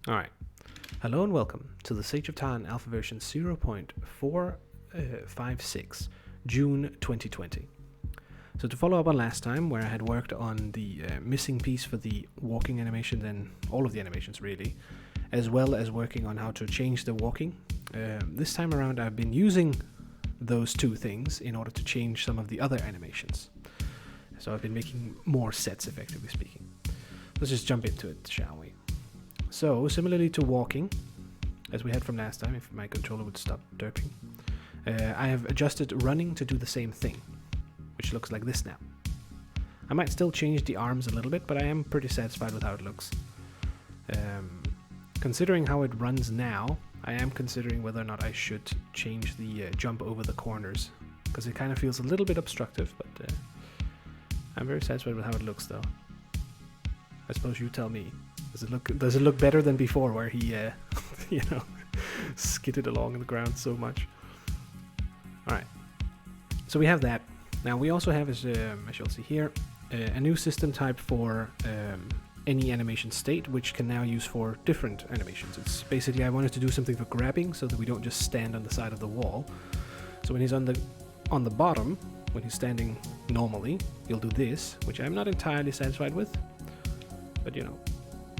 Alright, hello and welcome to the Sage of Tarn Alpha version 0.456, June 2020. So to follow up on last time, where I had worked on the missing piece for the walking animation, then all of the animations really, as well as working on how to change the walking. This time around I've been using those two things in order to change some of the other animations. So I've been making more sets, effectively speaking. Let's just jump into it, shall we? So, similarly to walking, as we had from last time, if my controller would stop derping, I have adjusted running to do the same thing, which looks like this now. I might still change the arms a little bit, but I am pretty satisfied with how it looks. Considering how it runs now, I am considering whether or not I should change the jump over the corners, because it kind of feels a little bit obstructive, but I'm very satisfied with how it looks though. I suppose you tell me. Does it look better than before, where he, skidded along in the ground so much? Alright, so we have that. Now we also have, as you'll see here, a new system type for any animation state, which can now use for different animations. It's basically, I wanted to do something for grabbing, so that we don't just stand on the side of the wall. So when he's on the bottom, when he's standing normally, he'll do this, which I'm not entirely satisfied with, but you know,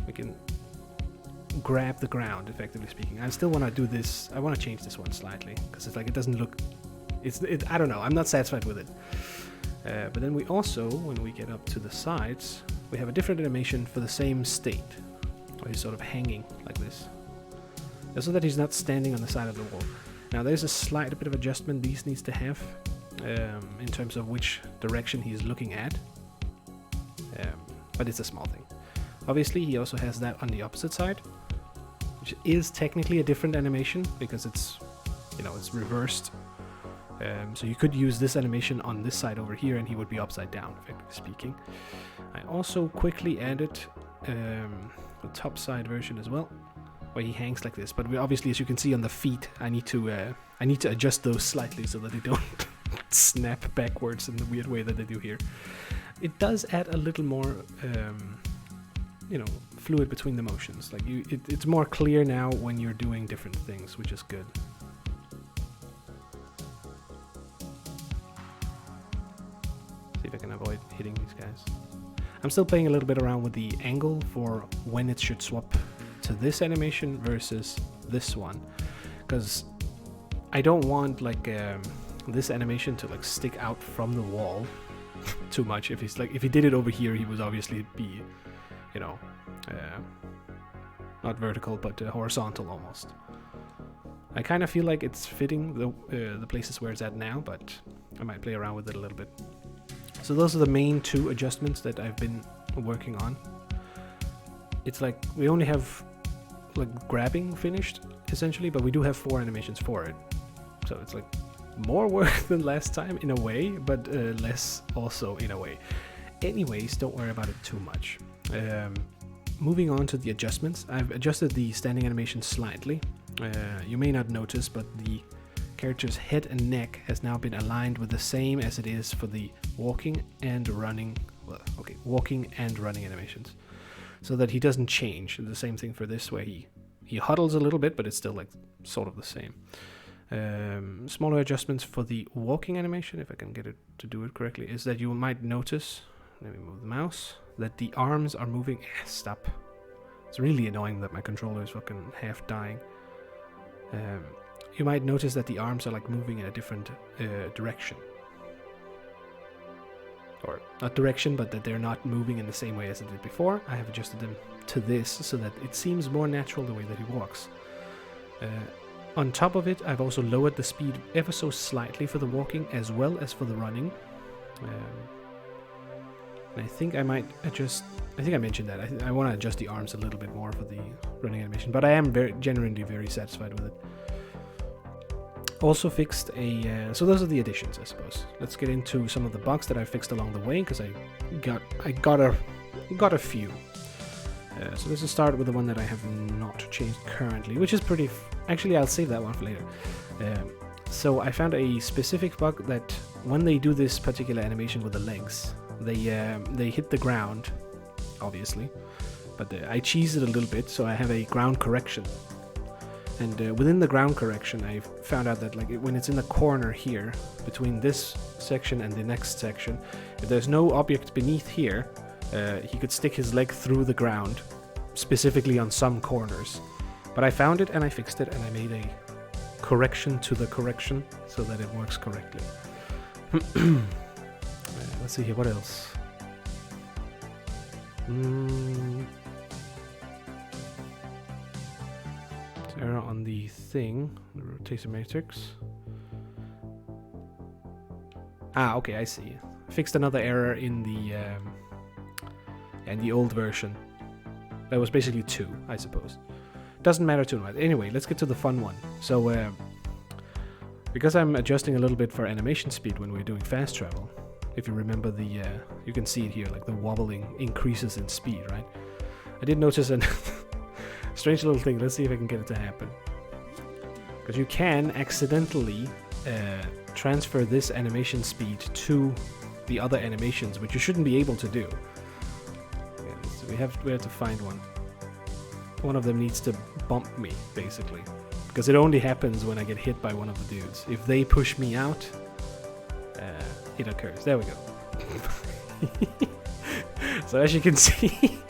we can grab the ground, effectively speaking. I still want to do this. I want to change this one slightly, because it's like, it doesn't look, I don't know, I'm not satisfied with it. But then we also, when we get up to the sides, we have a different animation for the same state, where he's sort of hanging like this, so that he's not standing on the side of the wall. Now there's a slight bit of adjustment these needs to have, in terms of which direction he's looking at, but it's a small thing. Obviously, he also has that on the opposite side, which is technically a different animation because it's, it's reversed. So you could use this animation on this side over here and he would be upside down, effectively speaking. I also quickly added the top side version as well, where he hangs like this. But obviously, as you can see on the feet, I need to adjust those slightly so that they don't snap backwards in the weird way that they do here. It does add a little more fluid between the motions. Like it's more clear now when you're doing different things, which is good. See if I can avoid hitting these guys. I'm still playing a little bit around with the angle for when it should swap to this animation versus this one, because I don't want this animation to stick out from the wall too much. If he did it over here, he would obviously be not vertical, but horizontal almost. I kind of feel like it's fitting the places where it's at now, but I might play around with it a little bit. So those are the main two adjustments that I've been working on. It's like we only have grabbing finished essentially, but we do have 4 animations for it. So it's like more work than last time in a way, but less also in a way. Anyways, don't worry about it too much. Moving on to the adjustments, I've adjusted the standing animation slightly. You may not notice, but the character's head and neck has now been aligned with the same as it is for the walking and running animations, so that he doesn't change. The same thing for this, where he huddles a little bit, but it's still sort of the same. Smaller adjustments for the walking animation, if I can get it to do it correctly, is that you might notice, let me move the mouse, that the arms are moving. Stop. It's really annoying that my controller is fucking half dying. You might notice that the arms are moving in a different direction. Or not direction, but that they're not moving in the same way as it did before. I have adjusted them to this so that it seems more natural the way that he walks. On top of it, I've also lowered the speed ever so slightly for the walking as well as for the running. And I think I might adjust, I think I mentioned that, I want to adjust the arms a little bit more for the running animation, but I am genuinely very satisfied with it. Also fixed so those are the additions, I suppose. Let's get into some of the bugs that I fixed along the way, because I got a few. So let's just start with the one that I have not changed currently, which is pretty, actually I'll save that one for later. So I found a specific bug that when they do this particular animation with the legs, they hit the ground, obviously, but I cheese it a little bit, so I have a ground correction. And within the ground correction, I found out that like when it's in the corner here, between this section and the next section, if there's no object beneath here, he could stick his leg through the ground, specifically on some corners. But I found it and I fixed it and I made a correction to the correction so that it works correctly. Let's see here, what else? Error on the thing, the rotation matrix. Ah, okay, I see. Fixed another error in the old version. That was basically 2, I suppose. Doesn't matter too much. Anyway, let's get to the fun one. So, because I'm adjusting a little bit for animation speed when we're doing fast travel, if you remember the, you can see it here, like the wobbling increases in speed, right? I did notice a strange little thing. Let's see if I can get it to happen. Because you can accidentally transfer this animation speed to the other animations, which you shouldn't be able to do. Yeah, so we have to find one. One of them needs to bump me, basically. Because it only happens when I get hit by one of the dudes. If they push me out, it occurs. There we go. So as you can see,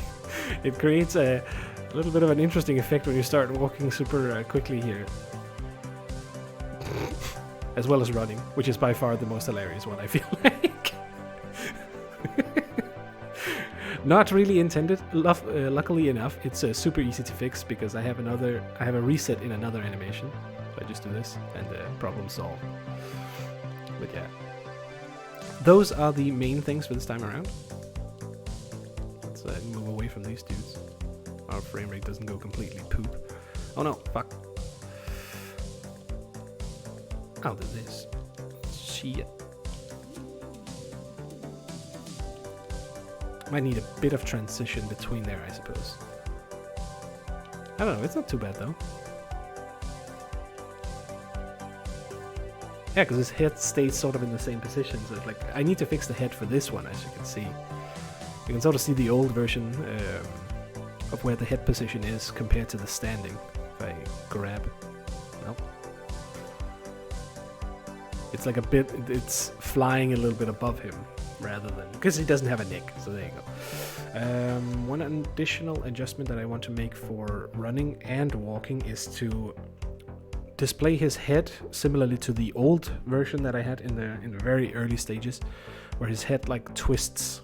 it creates a little bit of an interesting effect when you start walking super quickly here. As well as running, which is by far the most hilarious one, I feel like. Not really intended. Luckily enough, it's super easy to fix because I have a reset in another animation. So I just do this and problem solved. But yeah. Those are the main things for this time around. Let's move away from these dudes. Our frame rate doesn't go completely poop. Oh no, fuck. I'll do this. Shit. Might need a bit of transition between there, I suppose. I don't know, it's not too bad though. Yeah, because his head stays sort of in the same position, so it's like, I need to fix the head for this one, as you can see. You can sort of see the old version of where the head position is compared to the standing. If I grab... Nope. It's like a bit, it's flying a little bit above him, rather than... Because he doesn't have a neck, so there you go. One additional adjustment that I want to make for running and walking is to display his head similarly to the old version that I had in the very early stages, where his head like twists,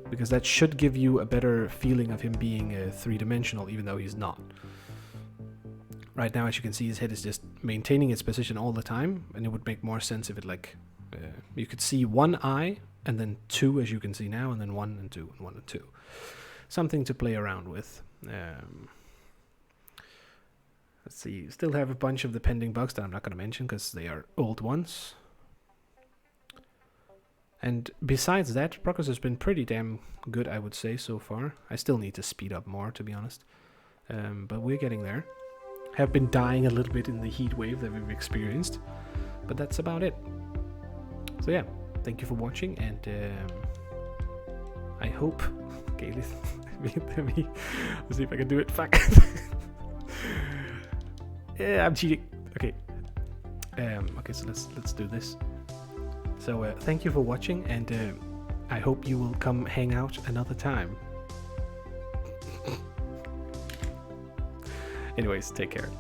because that should give you a better feeling of him being three-dimensional, even though he's not. Right now, as you can see, his head is just maintaining its position all the time, and it would make more sense if it like you could see one eye and then 2, as you can see now, and then 1 and 2 and 1 and 2. Something to play around with. Let's see, still have a bunch of the pending bugs that I'm not going to mention because they are old ones. And besides that, progress has been pretty damn good, I would say, so far. I still need to speed up more, to be honest. But we're getting there. Have been dying a little bit in the heat wave that we've experienced. But that's about it. So yeah, thank you for watching, and I hope... Okay, let me see if I can do it. Fuck. Yeah, I'm cheating. Okay. Okay, so let's do this. So thank you for watching, and I hope you will come hang out another time. Anyways, take care.